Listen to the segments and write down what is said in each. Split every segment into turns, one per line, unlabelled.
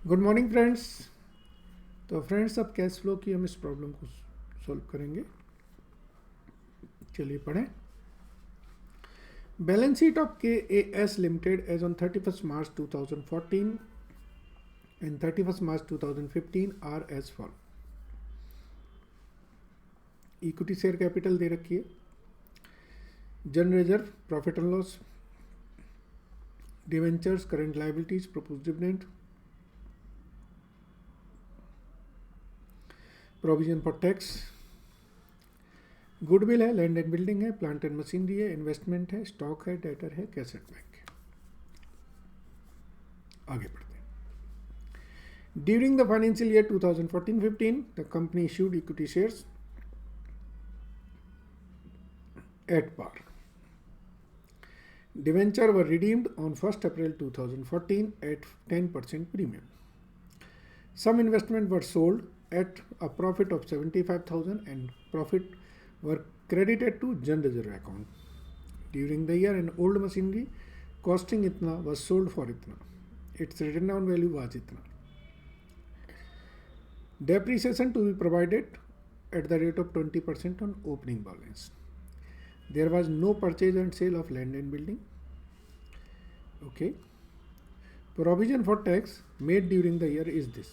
Good morning friends. तो friends, अब cash flow की हम इस प्रॉब्लम को सॉल्व करेंगे। चलिए पढ़ें। Balance sheet of K A S limited as on 31 March 2014 and 31 March 2015 are as follow. Equity share capital दे रखी है, general reserve, profit and loss, debentures, current liabilities, propose dividend, provision for tax, goodwill है, land and building है, plant and machinery है, investment है, stock है, debtor है, cash at bank है। आगे बढ़ते हैं। During the financial year 2014-15 the company issued equity shares at par. Debenture were redeemed on 1st April 2014 at 10% premium. Some investments were sold at a profit of 75,000 and profit were credited to general reserve account. During the year, an old machinery costing itna was sold for itna. Its written down value was itna. Depreciation to be provided at the rate of 20% on opening balance. There was no purchase and sale of land and building. Okay. Provision for tax made during the year is this.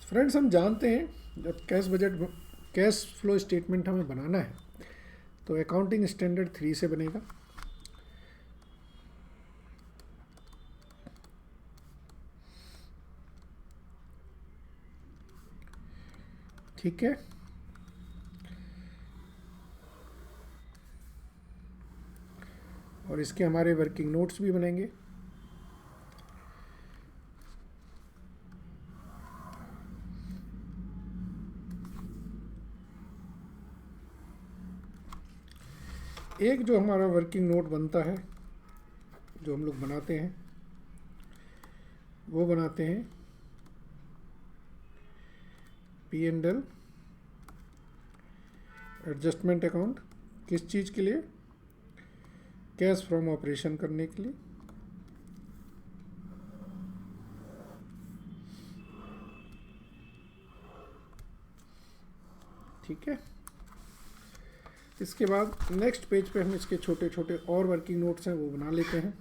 Friends, हम जानते हैं जब cash flow statement हमें बनाना है तो accounting standard 3 से बनेगा। ठीक है। और इसके हमारे वर्किंग नोट्स भी बनेंगे। एक जो हमारा वर्किंग नोट बनता है, जो हम लोग बनाते हैं, वो बनाते हैं P&L एडजस्टमेंट अकाउंट। किस चीज़ के लिए? कैश फ्रॉम ऑपरेशन करने के लिए। ठीक है। इसके बाद नेक्स्ट पेज पे हम इसके छोटे छोटे और वर्किंग नोट्स हैं वो बना लेते हैं।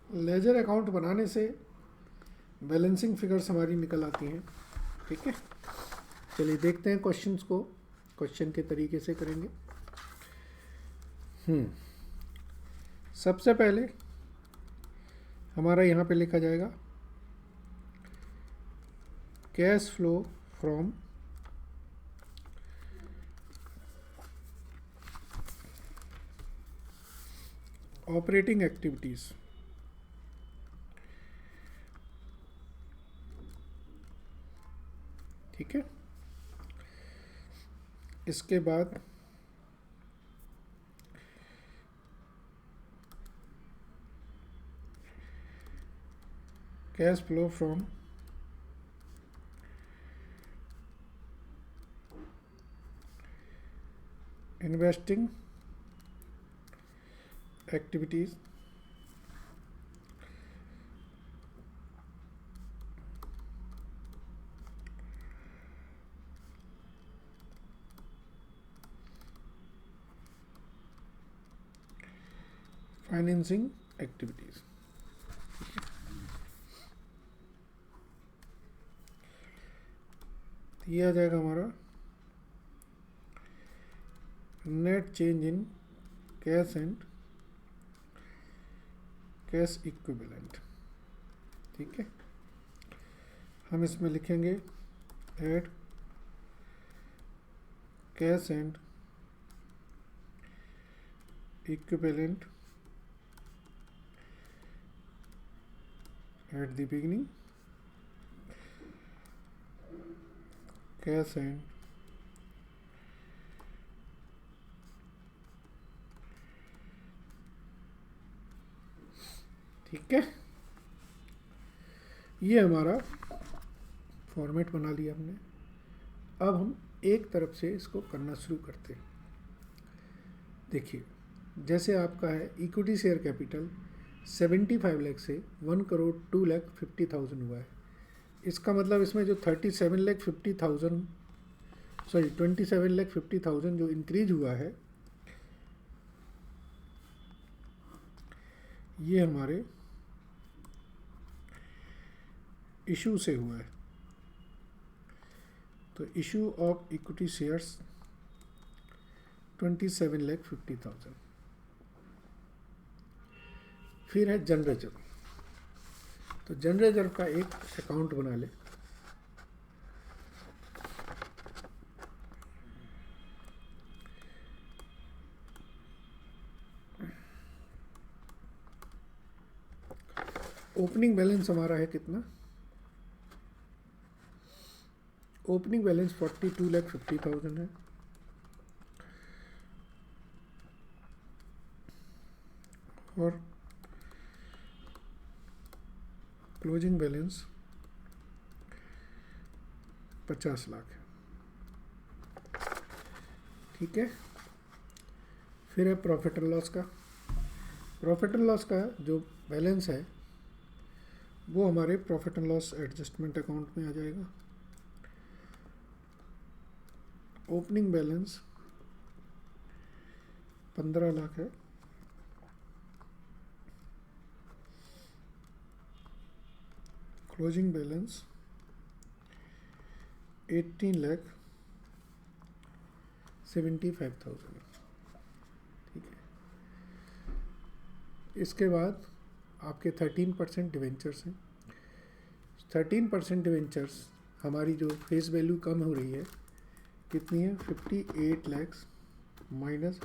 लेजर अकाउंट बनाने से बैलेंसिंग फिगर्स हमारी निकल आती हैं। ठीक है। चलिए देखते हैं क्वेश्चंस को, क्वेश्चन के तरीके से करेंगे। सबसे पहले हमारा यहाँ पे लिखा जाएगा cash flow from operating activities. ठीक है। इसके बाद cash flow from investing activities. Financing activities. ये आ जाएगा हमारा net change in cash and cash equivalent. ठीक है, हम इसमें लिखेंगे add cash and equivalent at the beginning, cash and ठीक है, ये हमारा फॉर्मेट बना लिया हमने। अब हम एक तरफ से इसको करना शुरू करते हैं। देखिए, जैसे आपका है इक्विटी शेयर कैपिटल 75 लाख से 1,02,50,000 हुआ है। इसका मतलब इसमें जो 27,50,000 जो इंक्रीज हुआ है, ये हमारे इशू से हुआ है। तो इशू ऑफ इक्विटी शेयर्स 27,50,000। फिर है जनरल रिजर्व। तो जनरल रिजर्व का एक अकाउंट बना ले। ओपनिंग बैलेंस हमारा है कितना? ओपनिंग बैलेंस 42,50,000 है। और क्लोजिंग बैलेंस 50 लाख है। ठीक है, फिर है प्रॉफिट एंड लॉस का। प्रॉफिट एंड लॉस का जो बैलेंस है वो हमारे profit and loss adjustment account में आ जाएगा। ओपनिंग बैलेंस 15 लाख है। Closing balance 18,75,000। ठीक है, इसके बाद आपके 13% डिवेंचर्स हैं। 13% डिवेंचर्स हमारी जो फेस वैल्यू कम हो रही है कितनी है? 58 लाख माइनस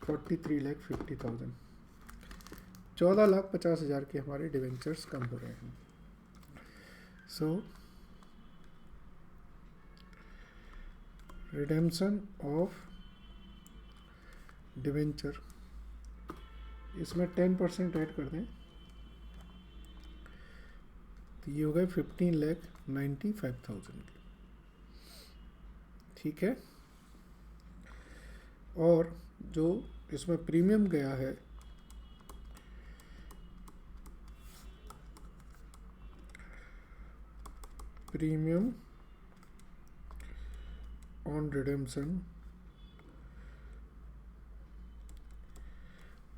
43,50,000। 14,50,000 के हमारे डिवेंचर्स कम हो रहे हैं। सो रिडेम्पशन ऑफ डिवेंचर, इसमें 10% ऐड कर दें तो ये हो गए 15,95,000 के। ठीक है, और जो इसमें प्रीमियम गया है प्रीमियम ऑन रिडेम्पशन,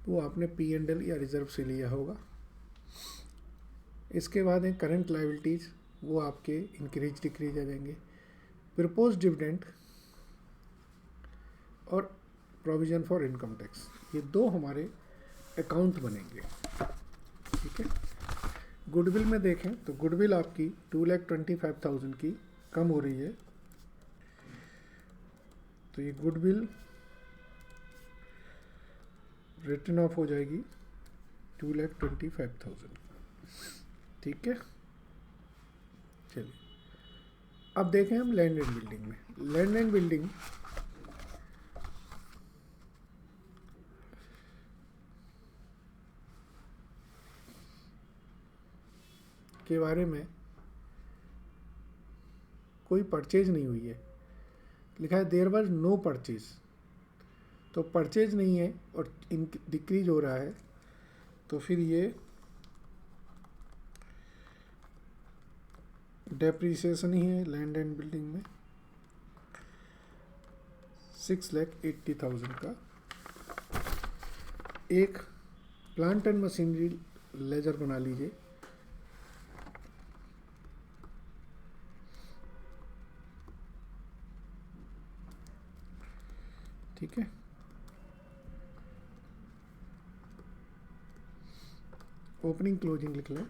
वो आपने P&L या रिजर्व से लिया होगा। इसके बाद है करंट लायबिलिटीज़, वो आपके इंक्रीज डिक्रीज आ जाएंगे। प्रपोज डिविडेंड और प्रोविजन फॉर इनकम टैक्स, ये दो हमारे अकाउंट बनेंगे। ठीक है, गुडविल में देखें तो गुडविल आपकी 2,25,000 की कम हो रही है। तो ये गुडविल रिटर्न ऑफ हो जाएगी 2,25,000। ठीक है, चलिए अब देखें हम लैंड एंड बिल्डिंग में। लैंड एंड बिल्डिंग के बारे में कोई परचेज नहीं हुई है, लिखा है देयर वाज नो परचेज। तो परचेज नहीं है और डिक्रीज हो रहा है, तो फिर ये डेप्रीसिएशन ही है लैंड एंड बिल्डिंग में। 6,80,000 का एक प्लांट एंड मशीनरी लेजर बना लीजिए। ठीक है, ओपनिंग क्लोजिंग लिख लें।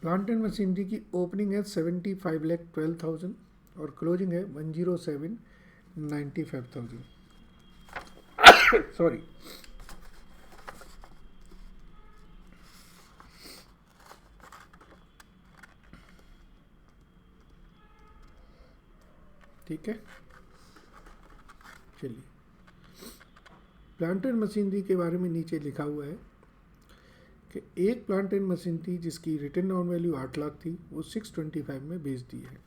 प्लांट एंड मशीनरी की ओपनिंग है 75,12,000 और क्लोजिंग है 107,95,000। सॉरी, ठीक है। चलिए, प्लांट एंड मशीनरी के बारे में नीचे लिखा हुआ है कि एक प्लांट एंड मशीनरी जिसकी रिटर्न ऑन वैल्यू 8 लाख थी वो 625 में बेच दी है।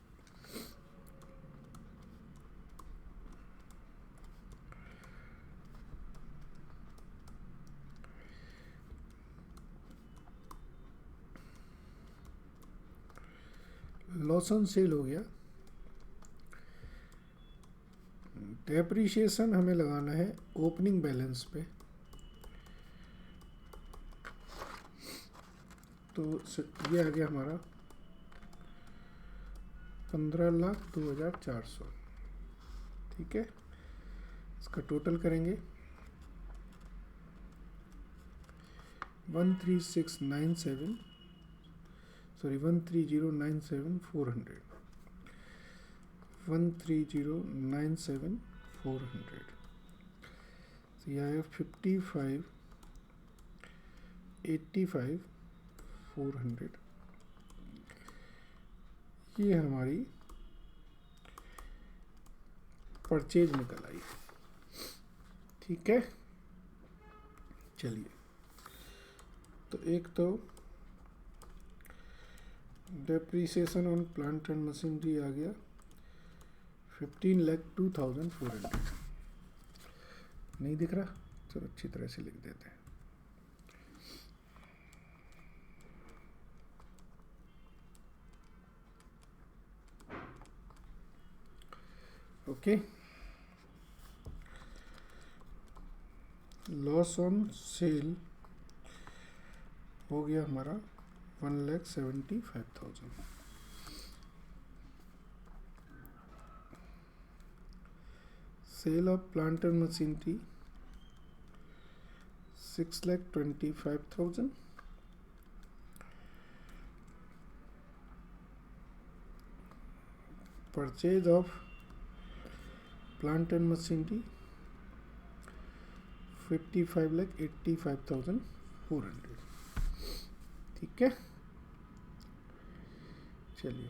लॉस ऑन सेल हो गया। डेप्रिशिएशन हमें लगाना है ओपनिंग बैलेंस पे, तो ये आ गया हमारा 15,02,400। ठीक है, इसका टोटल करेंगे 13097 400 13097,400। तो यह है 55 85 400। ये हमारी परचेज निकल आई। ठीक है, चलिए, तो एक तो depreciation on plant and machinery आ गया 15,02,400। नहीं दिख रहा, चलो अच्छी तरह से लिख देते हैं। ओके, लॉस ऑन सेल हो गया हमारा 1,75,000। Sale of plant and machinery 6,25,000। Purchase of plant and machinery 55,85,400। ठीक है, चलिए,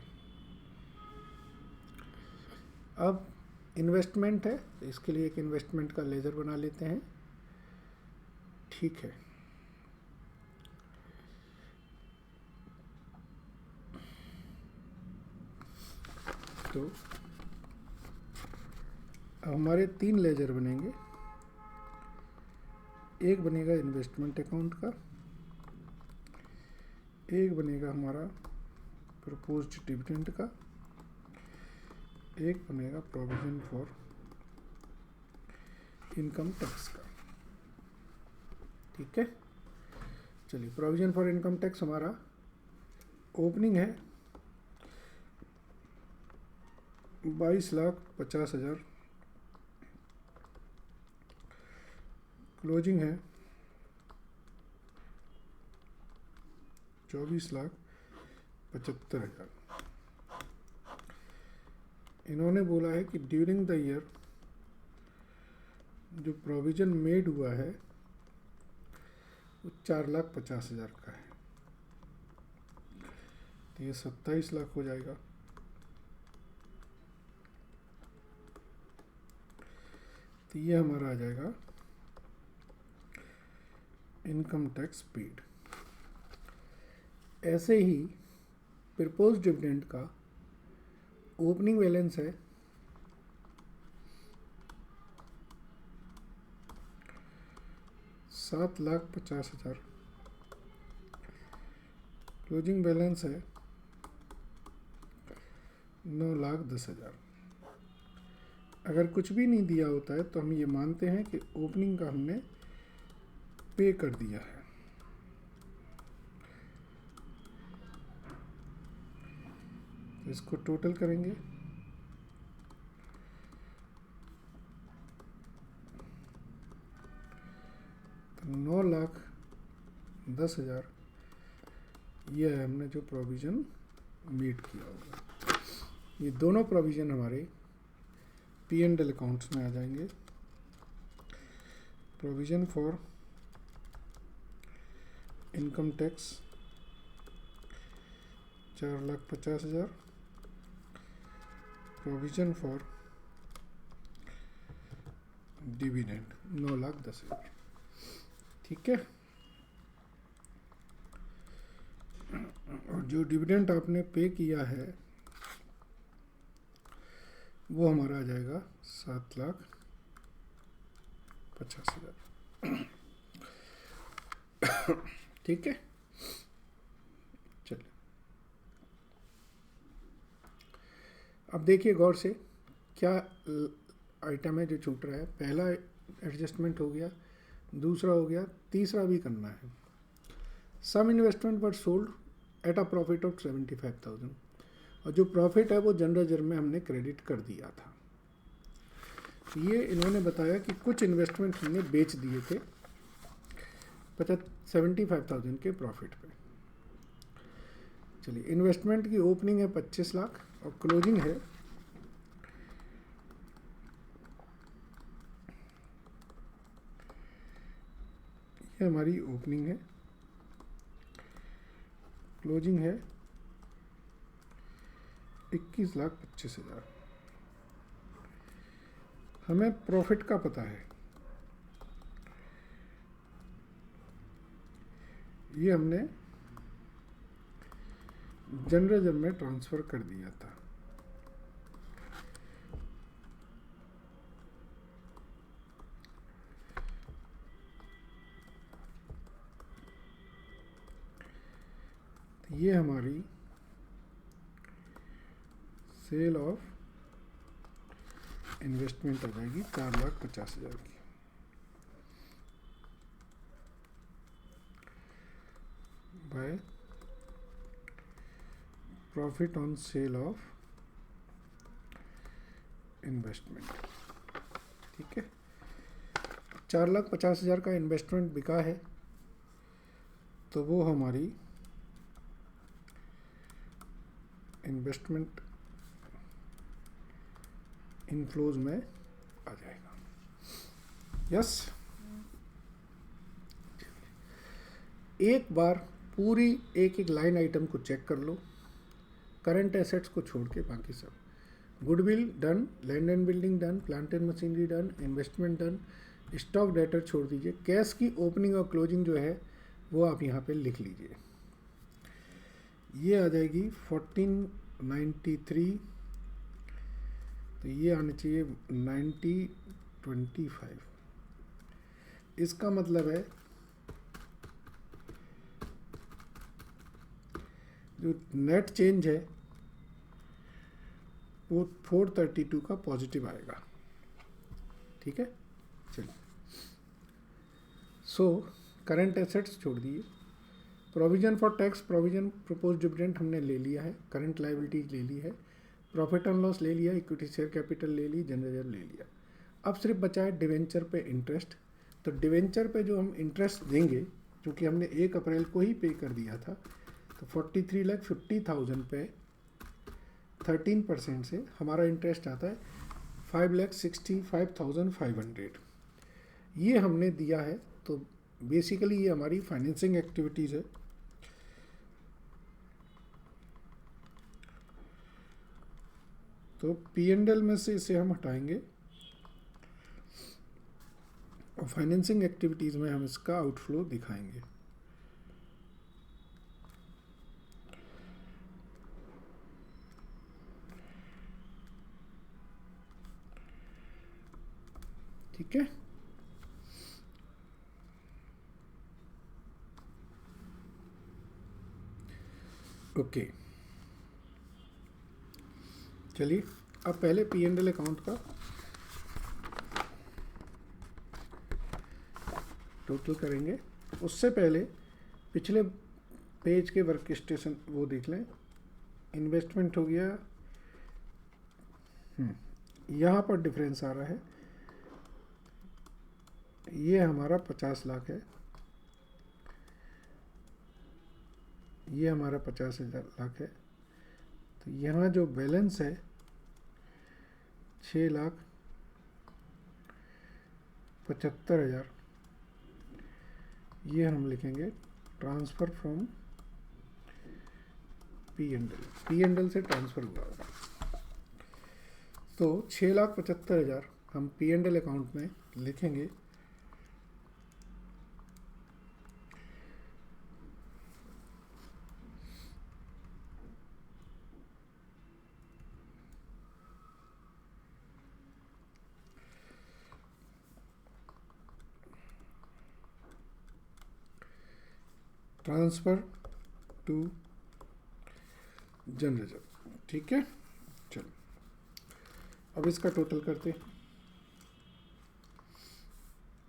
अब इन्वेस्टमेंट है, इसके लिए एक इन्वेस्टमेंट का लेजर बना लेते हैं। ठीक है, तो हमारे 3 लेजर बनेंगे। एक बनेगा इन्वेस्टमेंट अकाउंट का, एक बनेगा हमारा प्रपोज्ड डिविडेंड का, एक बनेगा प्रोविजन फॉर इनकम टैक्स का। ठीक है, चलिए, प्रोविजन फॉर इनकम टैक्स हमारा ओपनिंग है 22,50,000, क्लोजिंग है 24,75,000। इन्होंने बोला है कि ड्यूरिंग द ईयर जो प्रोविजन मेड हुआ है वो 4,50,000 का है, तो ये 27 लाख हो जाएगा। तो ये हमारा आ जाएगा इनकम टैक्स पेड। ऐसे ही प्रपोज्ड डिविडेंड का ओपनिंग बैलेंस है 7,50,000, क्लोजिंग बैलेंस है 9,10,000। अगर कुछ भी नहीं दिया होता है तो हम ये मानते हैं कि ओपनिंग का हमने पे कर दिया है। तो इसको टोटल करेंगे, तो 9,10,000 ये है हमने जो प्रोविज़न मीट किया होगा। ये दोनों प्रोविज़न हमारे पी एंड एल अकाउंट्स में आ जाएंगे। Provision for income tax 4,50,000, provision for dividend 9,10,000। ठीक है। और जो डिविडेंड आपने पे किया है वो हमारा आ जाएगा 7,50,000। ठीक है। चलिए अब देखिए गौर से क्या आइटम है जो छूट रहा है। पहला एडजस्टमेंट हो गया, दूसरा हो गया, तीसरा भी करना है। Some investment were sold at a profit of 75,000, और जो प्रॉफिट है वो जनरल रिजर्व में हमने क्रेडिट कर दिया था। ये इन्होंने बताया कि कुछ इन्वेस्टमेंट हमने बेच दिए थे 75,000 के प्रॉफिट पे। चलिए, इन्वेस्टमेंट की ओपनिंग है 25 लाख और क्लोजिंग है ये हमारी ओपनिंग है, क्लोजिंग है 21,25,000। हमें प्रॉफिट का पता है, ये हमने जनरल रिजर्व में ट्रांसफ़र कर दिया था। ये हमारी सेल ऑफ इन्वेस्टमेंट आ जाएगी 4,50,000 की। By profit on sale of investment. ठीक है। 4,50,000 का इन्वेस्टमेंट बिका है तो वो हमारी इन्वेस्टमेंट इनफ्लोज में आ जाएगा। यस। एक बार पूरी एक एक लाइन आइटम को चेक कर लो, करंट एसेट्स को छोड़ के बाकी सब। Goodwill done, land and building done, plant and machinery done, investment done, stock debtor छोड़ दीजिए। कैश की ओपनिंग और क्लोजिंग जो है वो आप यहाँ पे लिख लीजिए। ये आ जाएगी 1493, तो ये आने चाहिए 9025। इसका मतलब है जो नेट चेंज है वो 432 का पॉजिटिव आएगा। ठीक है। चलिए, सो करंट एसेट्स छोड़ दिए, provision for tax, provision propose dividend हमने ले लिया है, करंट लायबिलिटीज ले ली है, प्रॉफिट एंड लॉस ले लिया, इक्विटी शेयर कैपिटल ले ली, जनरल रिजर्व ले लिया। अब सिर्फ बचा है डिवेंचर पे इंटरेस्ट। तो डिवेंचर पे जो हम इंटरेस्ट देंगे, क्योंकि हमने 1 अप्रैल को ही पे कर दिया था, तो 43,50,000 पे 13% से हमारा इंटरेस्ट आता है 5,65,500। ये हमने दिया है। तो बेसिकली ये हमारी फाइनेंसिंग एक्टिविटीज़ है। तो P&L में से इसे हम हटाएंगे और फाइनेंसिंग एक्टिविटीज़ में हम इसका आउटफ्लो दिखाएंगे। ठीक है। ओके, चलिए अब पहले P&L अकाउंट का टोटल करेंगे। उससे पहले पिछले पेज के वर्क स्टेशन वो देख लें। इन्वेस्टमेंट हो गया, यहाँ पर डिफरेंस आ रहा है, ये हमारा 50 लाख है, ये हमारा 50,000 लाख है। तो यहाँ जो बैलेंस है 6,75,000, ये हम लिखेंगे ट्रांसफ़र फ्रॉम P&L से ट्रांसफ़र हुआ। तो 6,75,000 हम P&L अकाउंट में लिखेंगे। ट्रांसफ़र टू जनरल रिजर्व, ठीक है। चलो अब इसका टोटल करते।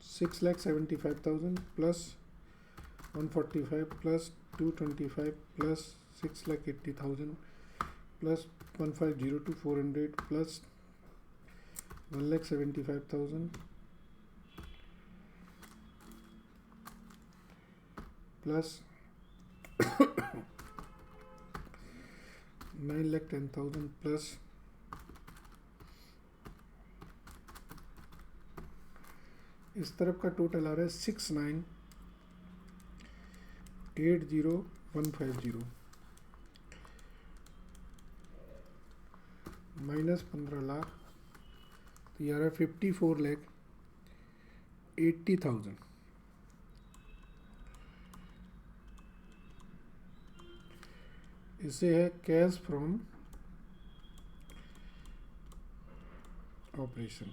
6,75,000 plus 145 plus 225 plus 6,80,000 plus 1,502 400 plus 1,75,000 plus 9,10,000 plus इस तरफ का टोटल आ रहा है 6,9,80,150 माइनस 15 लाख, तो ये आ रहा है 54,80,000। इसे है कैश फ्रॉम ऑपरेशन,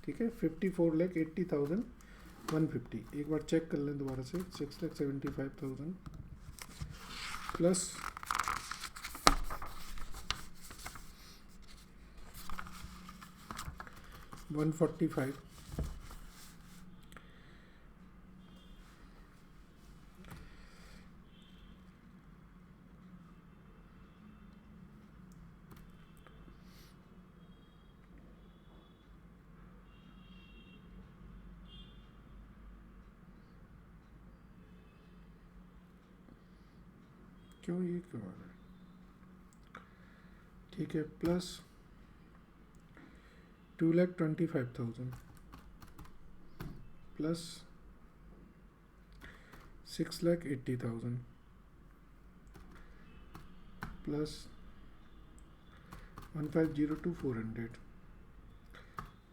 ठीक है। 54,80,150। एक बार चेक कर लें दोबारा से। 6,75,000 प्लस 145 क्यों ये क्यों आ रहा है, ठीक है, plus 2,25,000 plus 6,80,000 plus 1,502 400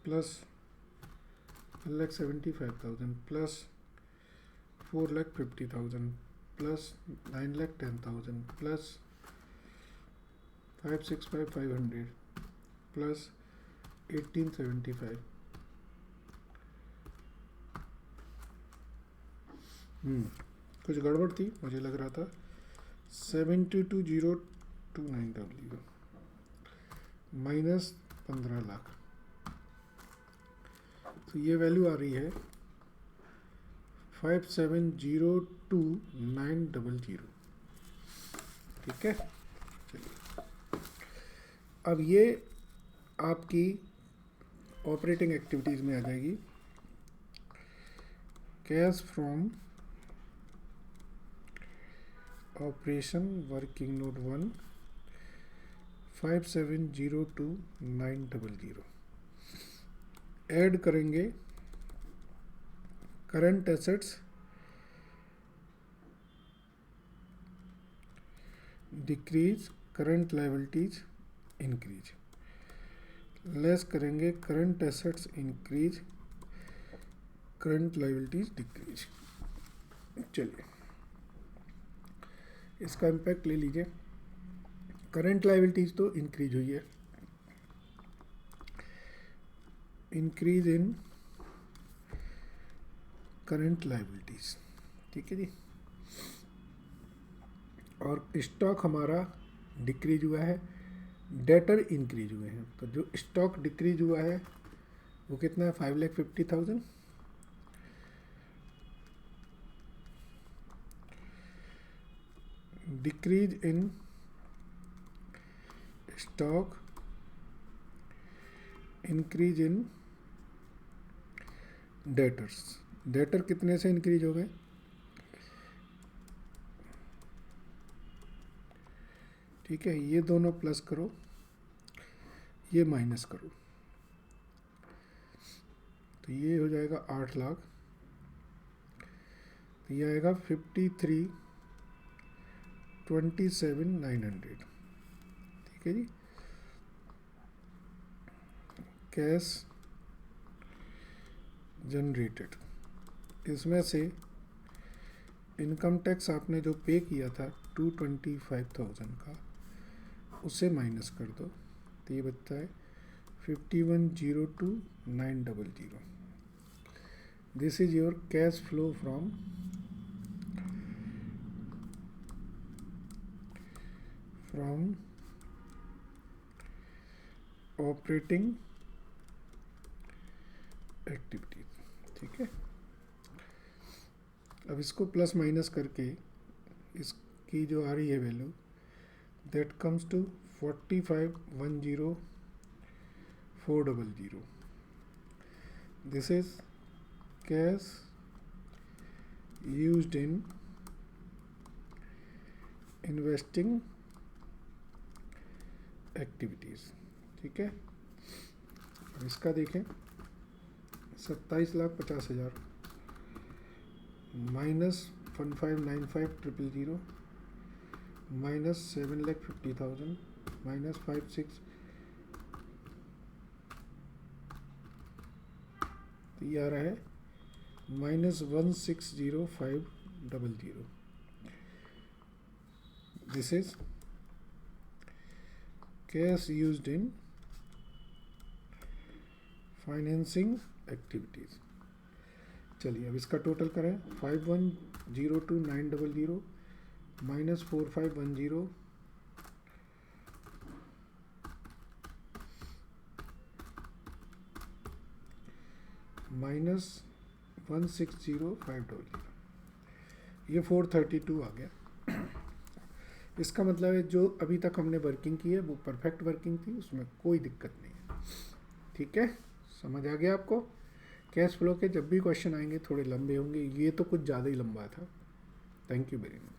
plus 1,75,000 plus 4,50,000 plus 9,10,000 plus 565,500 plus 1,875। कुछ गड़बड़ थी मुझे लग रहा था। 72,209 माइनस 15 लाख, तो ये वैल्यू आ रही है 57,02,900, ठीक है। चलिए अब ये आपकी ऑपरेटिंग एक्टिविटीज़ में आ जाएगी। Cash from operation working note 1 57,02,900। Add करेंगे current assets decrease, current liabilities increase, less करेंगे current assets increase, current liabilities decrease. चलिए इसका इम्पैक्ट ले लीजिए। करंट लायबिलिटीज तो इंक्रीज हुई है, इंक्रीज इन करंट लायबिलिटीज, ठीक है जी। और स्टॉक हमारा डिक्रीज हुआ है, डेटर इंक्रीज हुए हैं। तो जो स्टॉक डिक्रीज हुआ है वो कितना है 5,50,000 decrease in stock, increase in debtors. Debtor कितने से इंक्रीज हो गए, ठीक है, ये दोनों प्लस करो, ये माइनस करो, तो ये हो जाएगा 8 लाख, तो ये आएगा 53,27,900, ठीक है जी। कैश जनरेटेड, इसमें से इनकम टैक्स आपने जो पे किया था 225,000 का, उसे माइनस कर दो, तो ये बचता है 51,02,900। This is your cash flow from operating activities, ठीक है। अब इसको प्लस माइनस करके इसकी जो आ रही है value, that comes to 45,10,400। This is cash used in investing activities, ठीक है। अब इसका देखें, 27,50,000 माइनस 1595,000 माइनस 7,50,000 माइनस 56, तो ये आ रहा है -160,500। This is cash used in financing activities. चलिए अब इसका टोटल करें, 51,02,900 माइनस 4,510 माइनस 160,500, ये 432 आ गया। इसका मतलब है जो अभी तक हमने वर्किंग की है वो परफेक्ट वर्किंग थी, उसमें कोई दिक्कत नहीं है, ठीक है। समझ आ गया आपको। कैश फ्लो के जब भी क्वेश्चन आएंगे थोड़े लंबे होंगे, ये तो कुछ ज़्यादा ही लंबा था। Thank you very much.